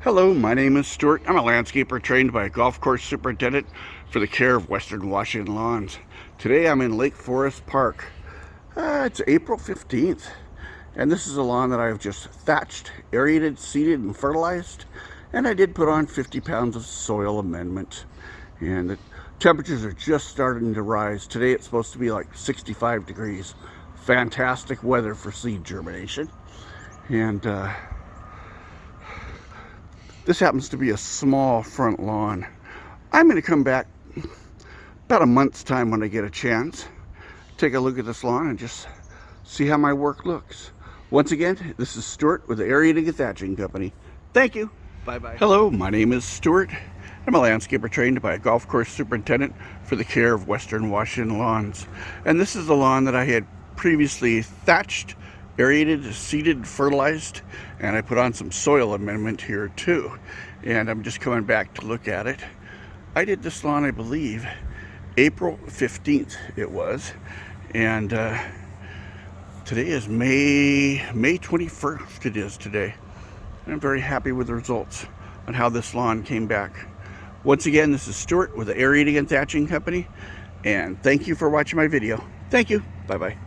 Hello, my name is Stewart. I'm a landscaper trained by a golf course superintendent for the care of Western Washington lawns. Today I'm in Lake Forest Park. It's April 15th, and this is a lawn that I've just thatched, aerated, seeded, and fertilized. And I did put on 50 pounds of soil amendment. And the temperatures are just starting to rise. Today it's supposed to be like 65 degrees. Fantastic weather for seed germination. And this happens to be a small front lawn. I'm going to come back about a month's time when I get a chance. Take a look at this lawn and just see how my work looks. Once again, this is Stewart with the Aerating-Thatching company. Thank you. Bye-bye. Hello, my name is Stewart. I'm a landscaper trained by a golf course superintendent for the care of Western Washington lawns. And this is the lawn that I had previously thatched, aerated, seeded, fertilized, and I put on some soil amendment here too. And I'm just coming back to look at it. I did this lawn, I believe, April 15th it was. And today is May 21st it is today. And I'm very happy with the results on how this lawn came back. Once again, this is Stewart with the Aerating-Thatching company. And thank you for watching my video. Thank you. Bye-bye.